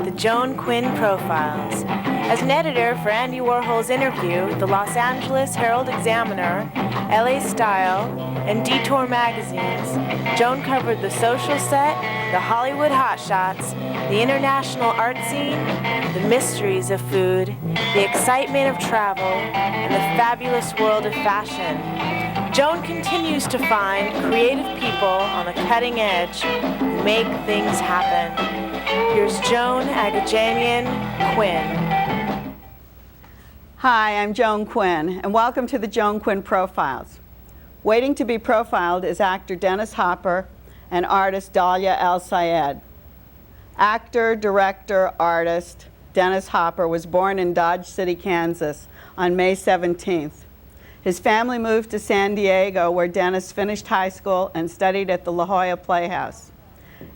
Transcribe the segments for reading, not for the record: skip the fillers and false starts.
the Joan Quinn Profiles. As an editor for Andy Warhol's Interview, the Los Angeles Herald-Examiner, LA Style, and Detour magazines, Joan covered the social set, the Hollywood hotshots, the international art scene, the mysteries of food, the excitement of travel, and the fabulous world of fashion. Joan continues to find creative people on the cutting edge who make things happen. Here's Joan Agajanian Quinn. Hi, I'm Joan Quinn, and welcome to the Joan Quinn Profiles. Waiting to be profiled is actor Dennis Hopper and artist Dahlia Elsayed. Actor, director, artist Dennis Hopper was born in Dodge City, Kansas on May 17th. His family moved to San Diego, where Dennis finished high school and studied at the La Jolla Playhouse.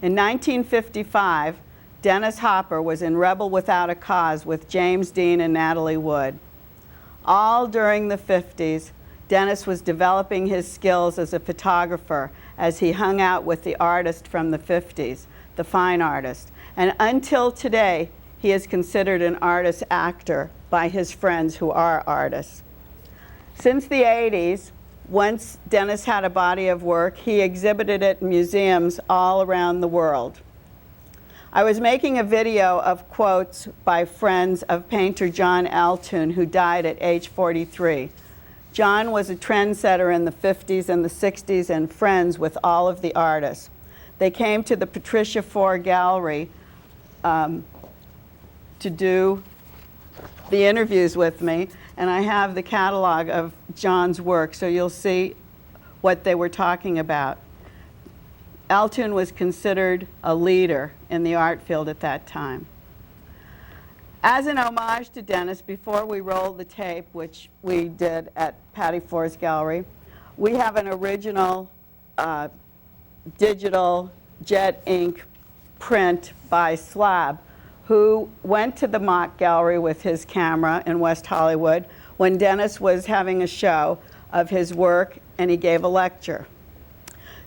In 1955, Dennis Hopper was in Rebel Without a Cause with James Dean and Natalie Wood. All during the 50s, Dennis was developing his skills as a photographer as he hung out with the artist from the 50s, the fine artist. And until today, he is considered an artist actor by his friends who are artists. Since the 80s, once Dennis had a body of work, he exhibited it in museums all around the world. I was making a video of quotes by friends of painter John Eltoon, who died at age 43. John was a trendsetter in the 50s and the 60s and friends with all of the artists. They came to the Patricia IV Gallery to do the interviews with me, and I have the catalog of John's work, so you'll see what they were talking about. Eltoon was considered a leader in the art field at that time. As an homage to Dennis, before we roll the tape, which we did at Patty Ford's Gallery, we have an original digital jet ink print by Slab, who went to the Mock Gallery with his camera in West Hollywood when Dennis was having a show of his work, and he gave a lecture.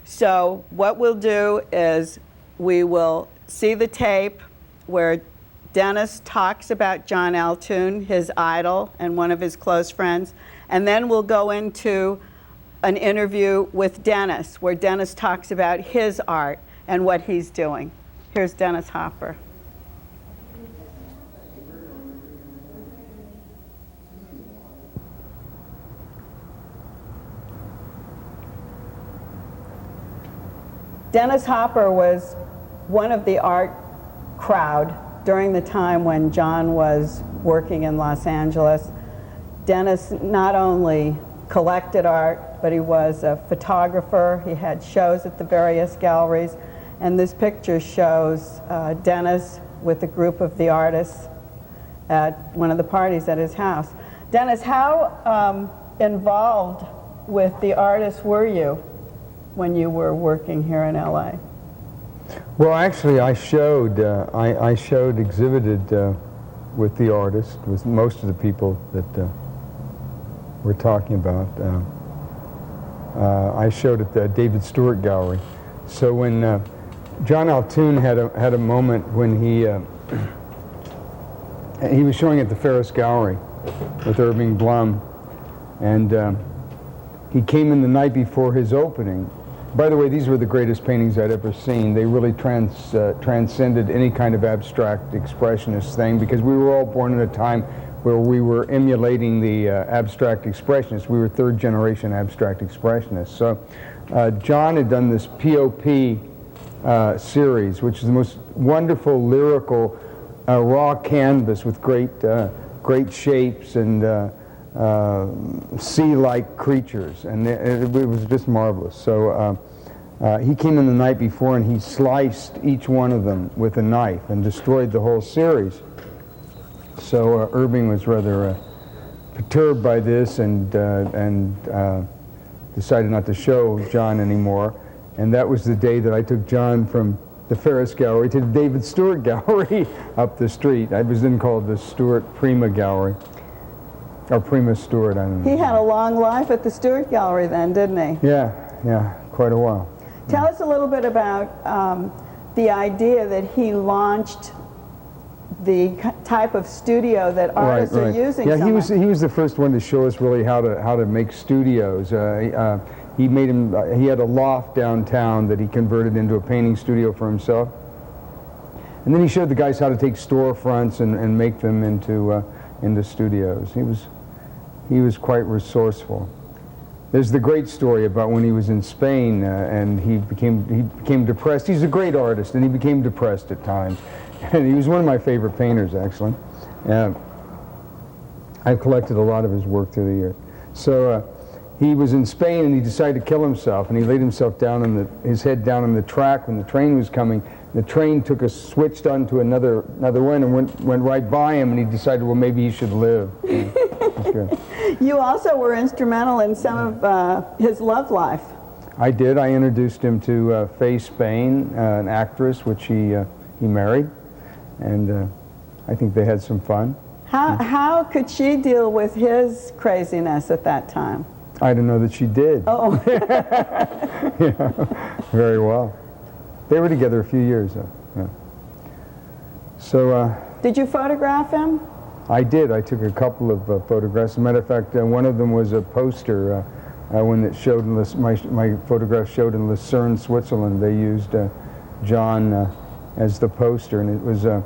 So what we'll do is we will see the tape where Dennis talks about John Eltoon, his idol and one of his close friends, and then we'll go into an interview with Dennis where Dennis talks about his art and what he's doing. Here's Dennis Hopper. Dennis Hopper was one of the art crowd during the time when John was working in Los Angeles. Dennis not only collected art, but he was a photographer. He had shows at the various galleries, and this picture shows Dennis with a group of the artists at one of the parties at his house. Dennis, how involved with the artists were you when you were working here in LA? Well, actually, I exhibited with the artist, with most of the people that we're talking about. I showed at the David Stewart Gallery. So when John Eltoon had a moment when he was showing at the Ferris Gallery with Irving Blum, and he came in the night before his opening. By the way, these were the greatest paintings I'd ever seen. They really transcended any kind of abstract expressionist thing, because we were all born at a time where we were emulating the abstract expressionists. We were third generation abstract expressionists. So John had done this POP series, which is the most wonderful lyrical raw canvas with great shapes and sea-like creatures, and it was just marvelous. So he came in the night before and he sliced each one of them with a knife and destroyed the whole series. So Irving was rather perturbed by this and decided not to show John anymore. And that was the day that I took John from the Ferris Gallery to the David Stewart Gallery up the street. It was then called the Stewart Prima Gallery. Or Prima Stewart, I don't know. He had a long life at the Stewart Gallery then, didn't he? Yeah, quite a while. Tell us a little bit about the idea that he launched type of studio that artists are using. Yeah, so he much. was the first one to show us really how to make studios. He made him. He had a loft downtown that he converted into a painting studio for himself. And then he showed the guys how to take storefronts and make them into studios. He was quite resourceful. There's the great story about when he was in Spain and he became depressed. He's a great artist, and he became depressed at times. And he was one of my favorite painters, actually. I've collected a lot of his work through the years. So he was in Spain and he decided to kill himself, and he laid himself down his head down on the track when the train was coming. The train switched onto another one and went right by him, and he decided, well, maybe he should live. Yeah, that's good. You also were instrumental in some of his love life. I did. I introduced him to Faye Spain, an actress, which he married, and I think they had some fun. How could she deal with his craziness at that time? I don't know that she did. Oh. Yeah, very well. They were together a few years, though. Yeah. So. Did you photograph him? I did. I took a couple of photographs. As a matter of fact, one of them was a poster. When it showed in my photograph showed in Lucerne, Switzerland. They used John as the poster, and it was a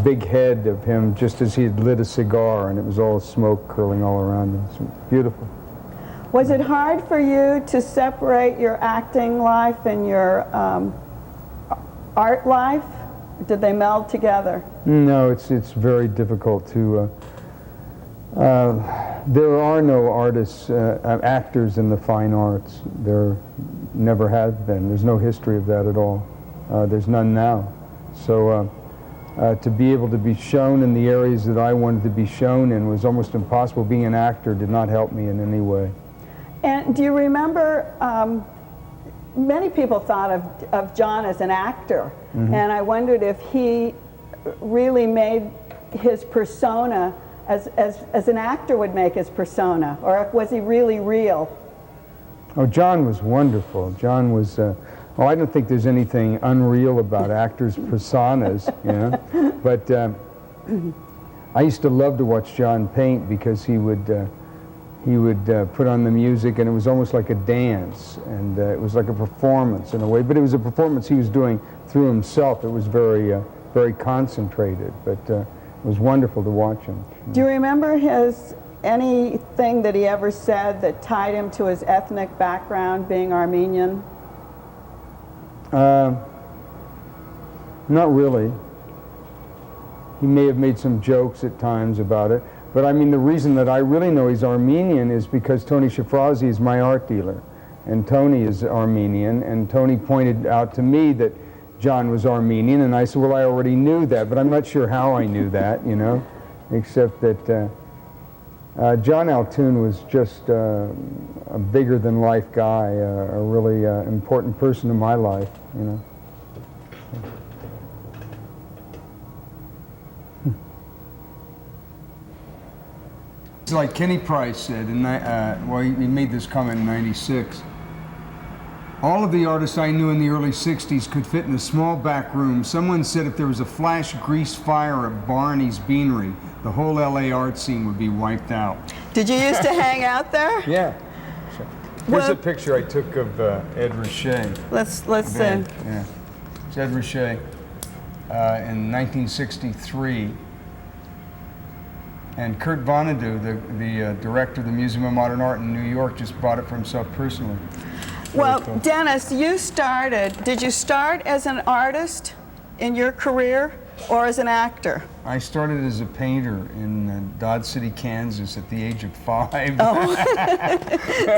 big head of him just as he had lit a cigar, and it was all smoke curling all around him. It's beautiful. Was it hard for you to separate your acting life and your art life? Did they meld together? No, it's very difficult to. There are no artists, actors in the fine arts. There never have been. There's no history of that at all. There's none now. So to be able to be shown in the areas that I wanted to be shown in was almost impossible. Being an actor did not help me in any way. And do you remember, many people thought of John as an actor, and I wondered if he really made his persona as an actor would make his persona, or was he really real? Oh, John was wonderful. John was, I don't think there's anything unreal about actors' personas, you know, but I used to love to watch John paint because he would put on the music, and it was almost like a dance, and it was like a performance in a way, but it was a performance he was doing through himself. It was very, very concentrated, but it was wonderful to watch him. Do you remember anything that he ever said that tied him to his ethnic background, being Armenian? Not really. He may have made some jokes at times about it. But I mean, the reason that I really know he's Armenian is because Tony Shafrazi is my art dealer, and Tony is Armenian, and Tony pointed out to me that John was Armenian, and I said, well, I already knew that, but I'm not sure how I knew that, you know, except that John Altoon was just a bigger-than-life guy, a really important person in my life, you know. It's like Kenny Price said, he made this comment in '96. All of the artists I knew in the early '60s could fit in a small back room. Someone said if there was a flash grease fire at Barney's Beanery, the whole LA art scene would be wiped out. Did you used to hang out there? Yeah. Here's a picture I took of Ed Ruscha. Let's see. Yeah. It's Ed Ruscha in 1963. And Kurt Vonnegut, the director of the Museum of Modern Art in New York, just bought it for himself personally. Well, cool. Dennis, did you start as an artist in your career or as an actor? I started as a painter in Dodge City, Kansas at the age of 5. Oh,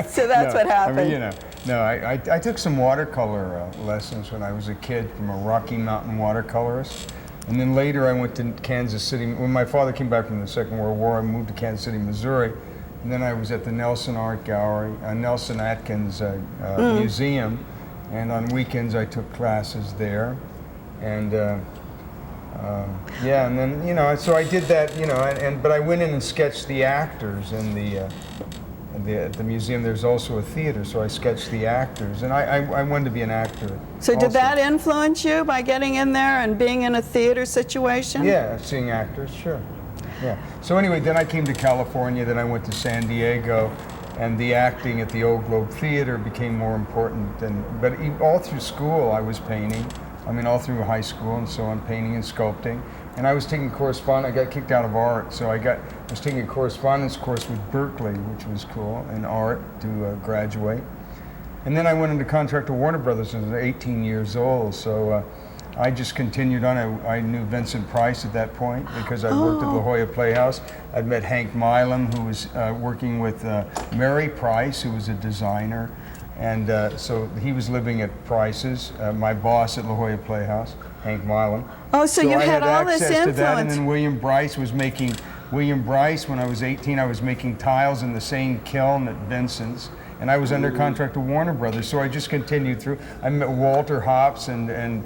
so that's what happened. I mean, you know, I took some watercolor lessons when I was a kid from a Rocky Mountain watercolorist. And then later I went to Kansas City. When my father came back from the Second World War, I moved to Kansas City, Missouri. And then I was at the Nelson Art Gallery, Nelson Atkins Museum. And on weekends I took classes there. And yeah, and then, you know, so I did that, you know, but I went in and sketched the actors and at the museum there's also a theater, so I sketched the actors, and I wanted to be an actor. So also. did that influence you by getting in there and being in a theater situation? Yeah, seeing actors, sure. Yeah. So anyway, then I came to California, then I went to San Diego, and the acting at the Old Globe Theater became more important. But all through school I was painting. I mean, all through high school and so on, painting and sculpting. And I was taking correspondence. I got kicked out of art, so I was taking a correspondence course with Berkeley, which was cool, in art to graduate. And then I went into contract with Warner Brothers when I was 18 years old, so I just continued on. I knew Vincent Price at that point because I worked at La Jolla Playhouse. I'd met Hank Milam, who was working with Mary Price, who was a designer. And so he was living at Price's, my boss at La Jolla Playhouse, Hank Milam. Oh, so you had all this access to that, and influence. then William Bryce, when I was 18, I was making tiles in the same kiln at Vincent's, and I was under contract to Warner Brothers, so I just continued through. I met Walter Hopps and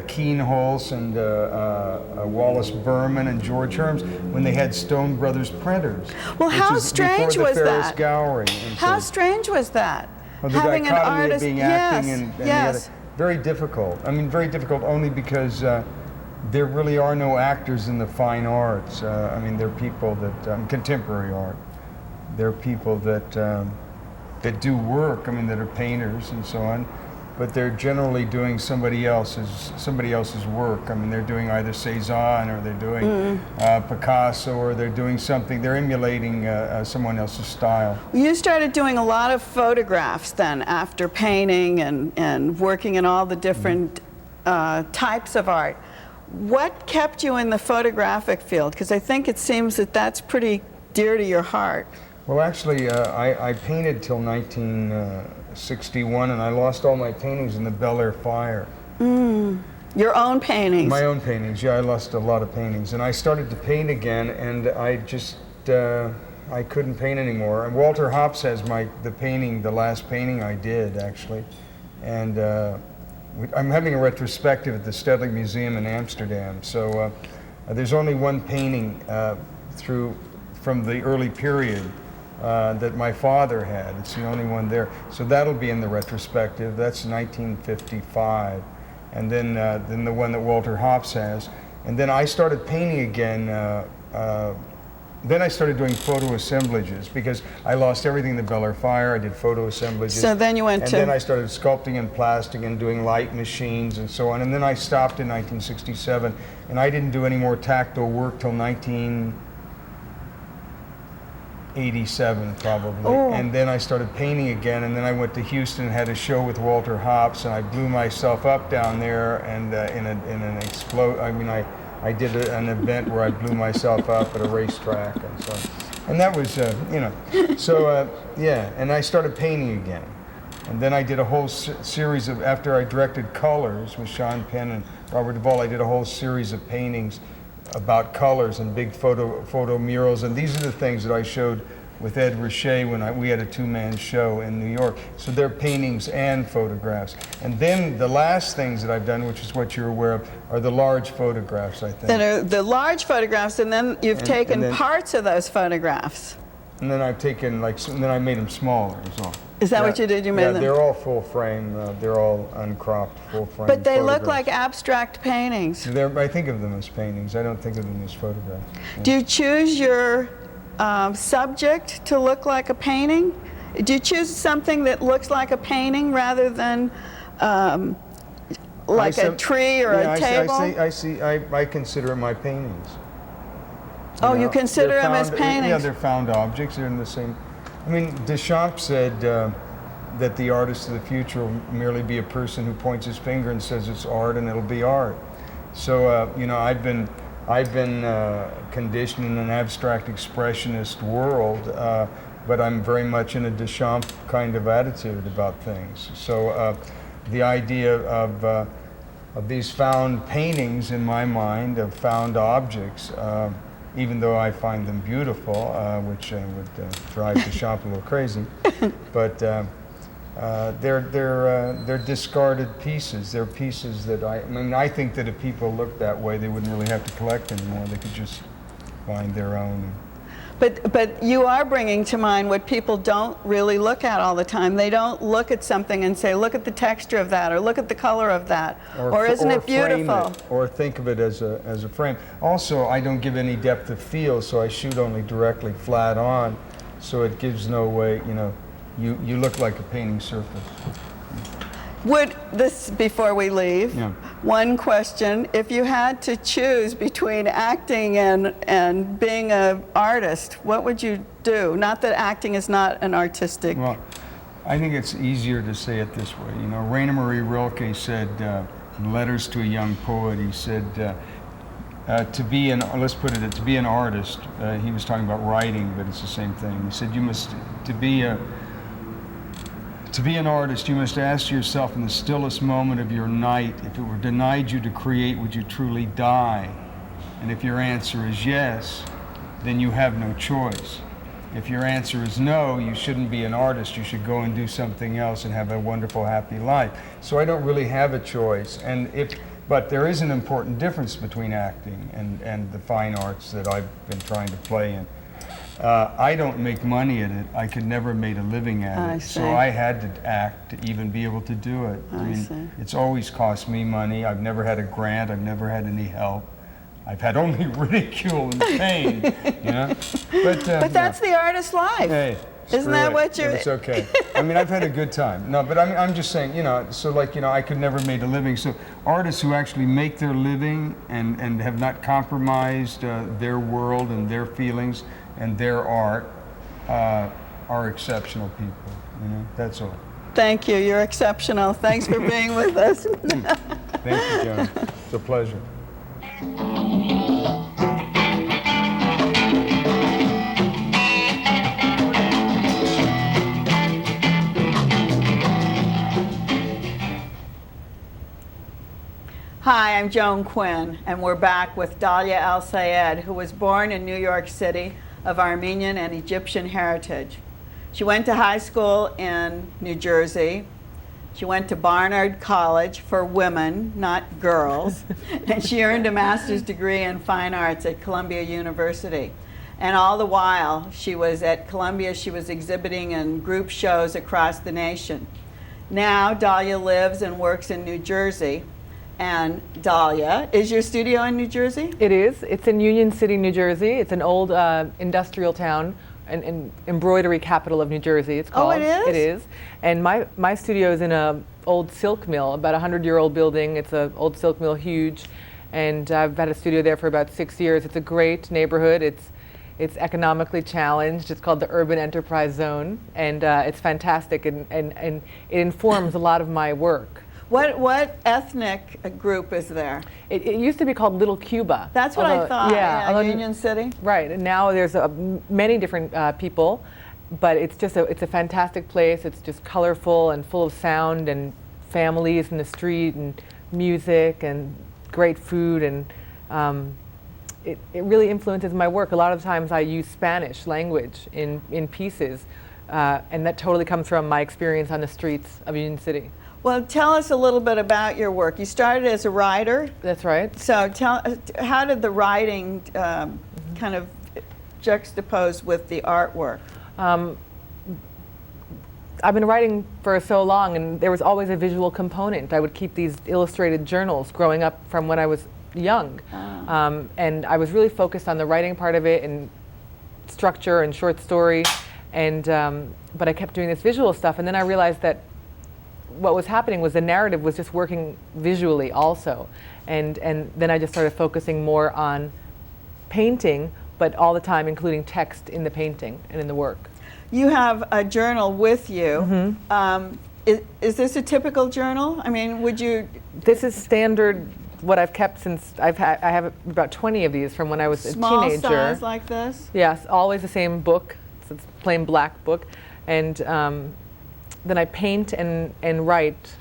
Keen Holz and Wallace Berman and George Herms when they had Stone Brothers printers. Well, how strange was that? Gallery. How strange was that? Well, the Having an dichotomy artist, of being yes, acting and the yes. other, very difficult. I mean, very difficult only because there really are no actors in the fine arts. I mean, they're people that, contemporary art, they're people that do work, I mean, that are painters and so on, but they're generally doing somebody else's work. I mean, they're doing either Cézanne or they're doing Picasso, or they're doing something, they're emulating someone else's style. You started doing a lot of photographs then after painting and working in all the different types of art. What kept you in the photographic field? Because I think it seems that that's pretty dear to your heart. Well, actually, I painted till 1961, and I lost all my paintings in the Bel Air fire. Your own paintings? My own paintings, yeah, I lost a lot of paintings. And I started to paint again, and I just, I couldn't paint anymore. And Walter Hopps has the last painting I did, actually. And I'm having a retrospective at the Stedelijk Museum in Amsterdam. So there's only one painting from the early period that my father had. It's the only one there. So that'll be in the retrospective. That's 1955. And then the one that Walter Hopps has. And then I started painting again. Then I started doing photo assemblages because I lost everything in the Bel Air fire. I did photo assemblages. So then you went and then I started sculpting and plastic and doing light machines and so on. And then I stopped in 1967, and I didn't do any more tactile work till 1987 probably. Oh. And then I started painting again, and then I went to Houston and had a show with Walter Hopps, and I blew myself up down there, and I did an event where I blew myself up at a racetrack and so on. And that was, yeah, and I started painting again. And then I did a whole series of, after I directed Colors with Sean Penn and Robert Duvall, I did a whole series of paintings about colors and big photo murals. And these are the things that I showed with Ed Richet when we had a two-man show in New York. So they're paintings and photographs. And then the last things that I've done, which is what you're aware of, are the large photographs, I think. That are the large photographs, and then you've taken parts of those photographs. And then I've taken, and then I made them smaller as well. Is that what you did? You made them? They're all full frame. They're all uncropped, full frame. But they photographs. look like abstract paintings. I think of them as paintings. I don't think of them as photographs. Yeah. Do you choose your subject to look like a painting? Do you choose something that looks like a painting rather than like a tree or a table? I consider my paintings. Oh, you consider them as paintings? Yeah, they're found objects. They're in the same. I mean, Deschamps said that the artist of the future will merely be a person who points his finger and says it's art, and it'll be art. So I've been conditioned in an abstract expressionist world, but I'm very much in a Deschamps kind of attitude about things. So the idea of these found paintings in my mind, of found objects, even though I find them beautiful, which would drive Deschamps a little crazy, but they're discarded pieces. They're pieces that I think that if people looked that way, they wouldn't really have to collect anymore. They could just find their own. But you are bringing to mind what people don't really look at all the time. They don't look at something and say, look at the texture of that, or look at the color of that, or isn't it beautiful? Or think of it as a frame. Also, I don't give any depth of field, so I shoot only directly flat on, so it gives no way, you look like a painting surface. Would this, before we leave, Yeah. one question, if you had to choose between acting and being an artist, what would you do? Not that acting is not an artistic. Well, I think it's easier to say it this way. Rainer Maria Rilke said, in Letters to a Young Poet, he said, to be an artist, he was talking about writing, but it's the same thing. He said, to be an artist, you must ask yourself in the stillest moment of your night, if it were denied you to create, would you truly die? And if your answer is yes, then you have no choice. If your answer is no, you shouldn't be an artist. You should go and do something else and have a wonderful, happy life. So I don't really have a choice. But there is an important difference between acting and the fine arts that I've been trying to play in. I don't make money at it. I could never have made a living at it. So I had to act to even be able to do it. I mean, it's always cost me money. I've never had a grant. I've never had any help. I've had only ridicule and pain, But that's the artist's life. Hey, isn't that what you're? It's okay. I mean, I've had a good time. No, but I'm just saying, I could never have made a living. So artists who actually make their living and have not compromised their world and their feelings and their art are exceptional people. That's all. Thank you. You're exceptional. Thanks for being with us. Thank you, Joan. It's a pleasure. Hi, I'm Joan Quinn, and we're back with Dahlia Elsayed, who was born in New York City of Armenian and Egyptian heritage. She went to high school in New Jersey. She went to Barnard College for women, not girls, and she earned a master's degree in fine arts at Columbia University. And all the while she was at Columbia, she was exhibiting in group shows across the nation. Now Dahlia lives and works in New Jersey. And Dahlia, is your studio in New Jersey? It is. It's in Union City, New Jersey. It's an old industrial town, an embroidery capital of New Jersey, it's called. Oh, it is? It is. And my studio is in an old silk mill, about a 100-year-old building. It's an old silk mill, huge. And I've had a studio there for about 6 years. It's a great neighborhood. It's economically challenged. It's called the Urban Enterprise Zone. And it's fantastic, and it informs a lot of my work. What ethnic group is there? It used to be called Little Cuba. That's what I thought. Yeah, Union City. Right, and now there's many different people, but it's a fantastic place. It's just colorful and full of sound and families in the street and music and great food, and it really influences my work. A lot of times I use Spanish language in pieces, and that totally comes from my experience on the streets of Union City. Well, tell us a little bit about your work. You started as a writer. That's right. So how did the writing kind of juxtapose with the artwork? I've been writing for so long, and there was always a visual component. I would keep these illustrated journals growing up from when I was young. And I was really focused on the writing part of it and structure and short story. But I kept doing this visual stuff, and then I realized that what was happening was the narrative was just working visually also. And then I just started focusing more on painting, but all the time including text in the painting and in the work. You have a journal with you. Mm-hmm. Is this a typical journal? I mean, would you? This is standard, what I've kept since I have about 20 of these from when I was a teenager. Small size like this? Yes, always the same book. So it's a plain black book. And then I paint and write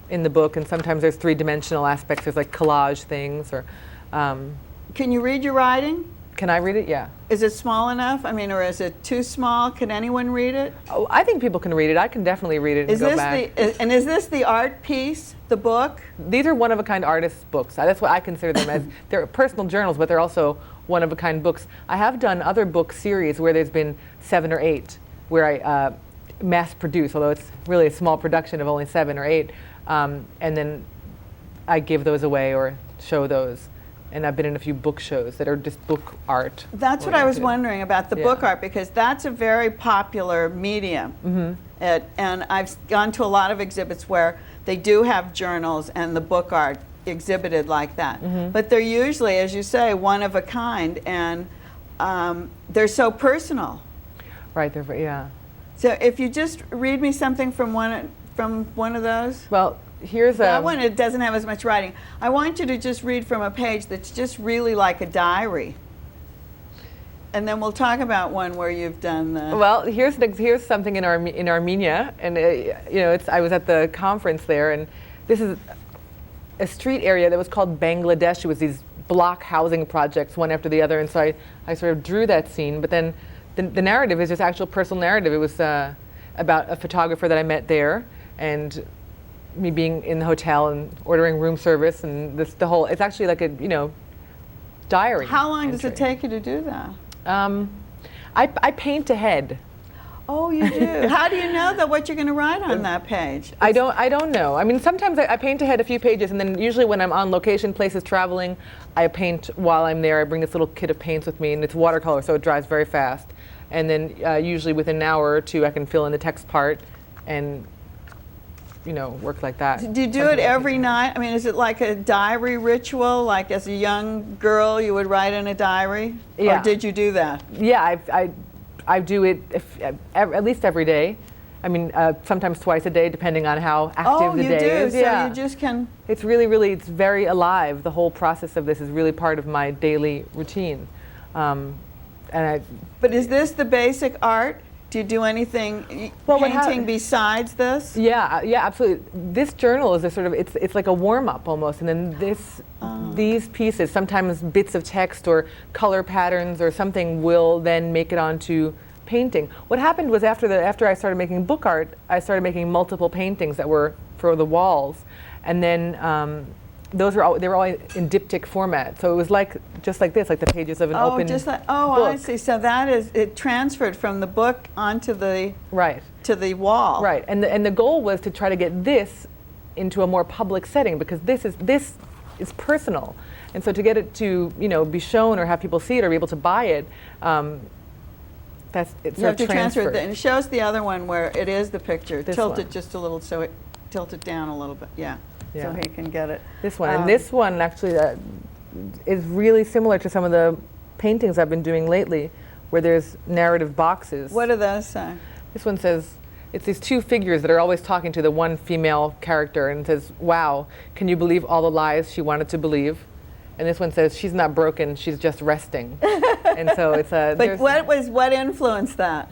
in the book, and sometimes there's three-dimensional aspects. There's like collage things, or. Can you read your writing? Can I read it? Yeah. Is it small enough? I mean, or is it too small? Can anyone read it? Oh, I think people can read it. I can definitely read it and go back. Is this the art piece, the book? These are one-of-a-kind artists' books. That's what I consider them as. They're personal journals, but they're also one-of-a-kind books. I have done other book series where there's been 7 or 8, where I mass produce, although it's really a small production of only 7 or 8, and then I give those away or show those. And I've been in a few book shows that are just book art. That's what I was wondering about the book art, because that's a very popular medium. And I've gone to a lot of exhibits where they do have journals and the book art exhibited like that. But they're usually, as you say, one of a kind, and they're so personal. Right, they're yeah. So if you just read me something from one of those. Well, here's that one. It doesn't have as much writing. I want you to just read from a page that's just really like a diary. And then we'll talk about one where you've done the. Well, here's something in Armenia, and I was at the conference there, and this is a street area that was called Bangladesh. It was these block housing projects, one after the other, and so I sort of drew that scene. But then the narrative is just actual personal narrative. It was about a photographer that I met there, and me being in the hotel and ordering room service, and it's actually like a diary. How long does it take you to do that? I paint ahead. Oh, you do. How do you know what you're going to write on that page? I don't know. I mean, sometimes I paint ahead a few pages, and then usually when I'm on location, places, traveling, I paint while I'm there. I bring this little kit of paints with me, and it's watercolor, so it dries very fast. And then usually within an hour or two, I can fill in the text part and work like that. Do you do it every night? I mean, is it like a diary ritual? Like as a young girl, you would write in a diary? Yeah. Or did you do that? Yeah, I do it at least every day. I mean, sometimes twice a day, depending on how active the day is. So yeah. you just can. It's really, it's very alive. The whole process of this is really part of my daily routine. But is this the basic art? Do you do anything painting besides this? Yeah, absolutely. This journal is a sort of it's like a warm up almost, and then these pieces, sometimes bits of text or color patterns or something, will then make it onto painting. What happened was after I started making book art, I started making multiple paintings that were for the walls, and then they were all in diptych format. So it was just like this, like the pages of an open book. I see. So it transferred from the book onto the to the wall. Right, and the goal was to try to get this into a more public setting, because this is personal, and so to get it to be shown or have people see it or be able to buy it, it's you have to transfer it. And it show us the other one where it is the picture. Tilt one. It just a little, so it tilt it down a little bit. Yeah. So he can get it. This one. And this one actually is really similar to some of the paintings I've been doing lately, where there's narrative boxes. What do those say? This one says, it's these two figures that are always talking to the one female character, and it says, "Wow, can you believe all the lies she wanted to believe?" And this one says, "She's not broken, she's just resting." And so it's a. But what influenced that?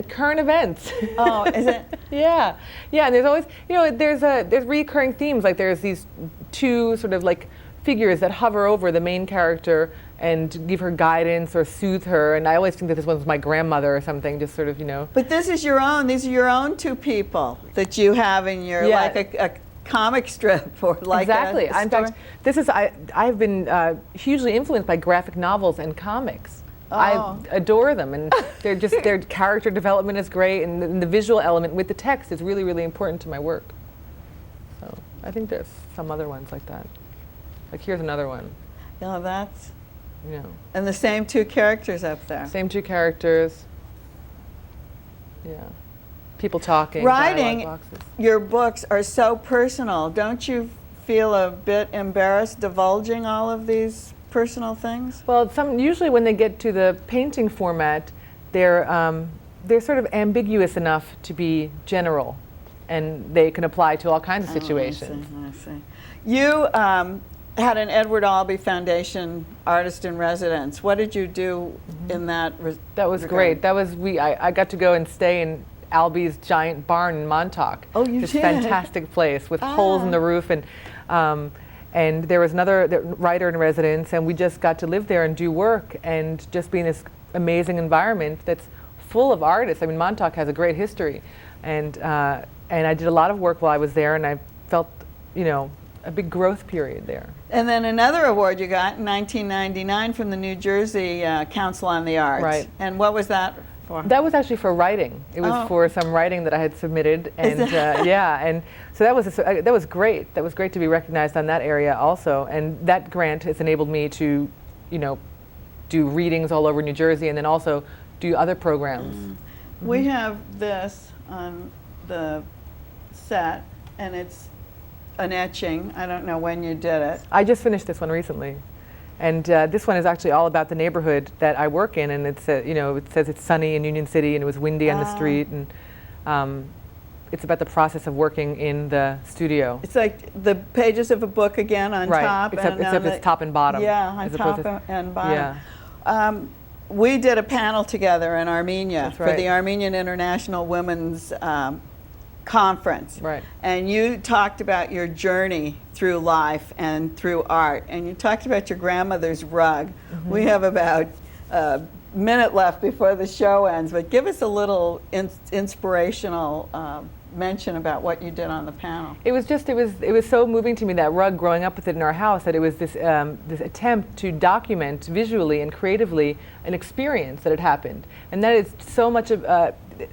Current events. Oh, is it? Yeah. And there's always, there's recurring themes. Like there's these two sort of like figures that hover over the main character and give her guidance or soothe her. And I always think that this one's my grandmother or something, just sort of, But this is your own. These are your own two people that you have in your like a comic strip or like exactly. A in fact, I've been hugely influenced by graphic novels and comics. Oh. I adore them, and their character development is great, and the visual element with the text is really, really important to my work. So I think there's some other ones like that. Like here's another one. Yeah, that's. And the same two characters up there. Same two characters. Yeah. People talking. Writing boxes. Your books are so personal. Don't you feel a bit embarrassed divulging all of these personal things? Well, usually when they get to the painting format, they're sort of ambiguous enough to be general, and they can apply to all kinds of situations. I see. You had an Edward Albee Foundation Artist in Residence. What did you do in that? That was great. That was I got to go and stay in Albee's giant barn in Montauk. Oh, you this did? Fantastic place with holes in the roof, and there was another writer in residence, and we just got to live there and do work and just be in this amazing environment that's full of artists. I mean, Montauk has a great history, and I did a lot of work while I was there, and I felt, a big growth period there. And then another award you got in 1999 from the New Jersey Council on the Arts. Right. And what was that for? That was actually for writing. It was for some writing that I had submitted, and yeah, and so that was great. That was great to be recognized on that area also, and that grant has enabled me to, do readings all over New Jersey, and then also do other programs. We have this on the set, and it's an etching. I don't know when you did it. I just finished this one recently, and this one is actually all about the neighborhood that I work in, and it's it says it's sunny in Union City, and it was windy on the street, and it's about the process of working in the studio. It's like the pages of a book again on top. Except it's top and bottom. Yeah, on top and bottom. Yeah. We did a panel together in Armenia for the Armenian International Women's Conference. Right. And you talked about your journey through life and through art. And you talked about your grandmother's rug. We have about a minute left before the show ends, but give us a little inspirational mention about what you did on the panel. It was so moving to me, that rug, growing up with it in our house, that it was this attempt to document visually and creatively an experience that had happened, and that is so much of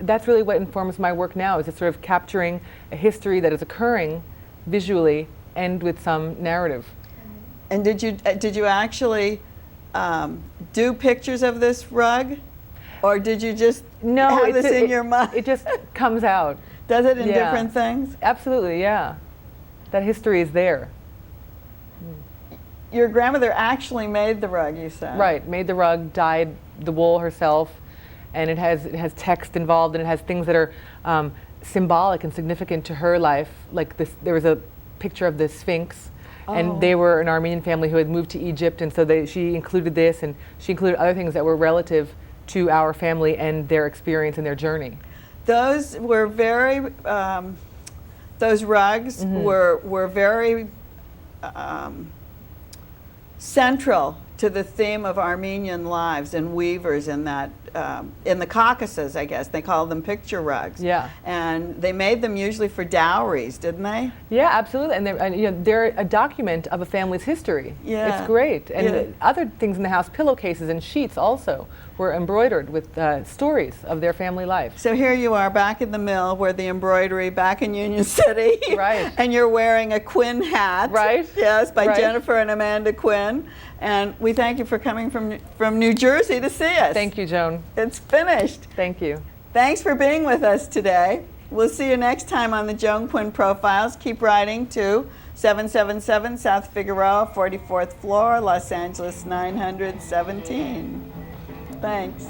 that's really what informs my work now, is it's sort of capturing a history that is occurring visually and with some narrative. And did you actually do pictures of this rug, or did you just have this in your mind? It just comes out. Does it in different things? Absolutely, yeah. That history is there. Your grandmother actually made the rug, you said. Right, made the rug, dyed the wool herself, and it has text involved, and it has things that are symbolic and significant to her life. Like this, there was a picture of the Sphinx, and they were an Armenian family who had moved to Egypt, and so she included this, and she included other things that were relative to our family and their experience and their journey. Those were very, those rugs were very central to the theme of Armenian lives and weavers in that, in the Caucasus, I guess. They call them picture rugs. Yeah. And they made them usually for dowries, didn't they? Yeah, absolutely. And they're a document of a family's history. Yeah. It's great. And other things in the house, pillowcases and sheets also, were embroidered with stories of their family life. So here you are back in the mill where the embroidery, back in Union City. Right. And you're wearing a Quinn hat. Right. Yes, by Jennifer and Amanda Quinn. And we thank you for coming from New Jersey to see us. Thank you, Joan. It's finished. Thank you. Thanks for being with us today. We'll see you next time on the Joan Quinn Profiles. Keep writing to 777 South Figueroa, 44th floor, Los Angeles 917. Thanks.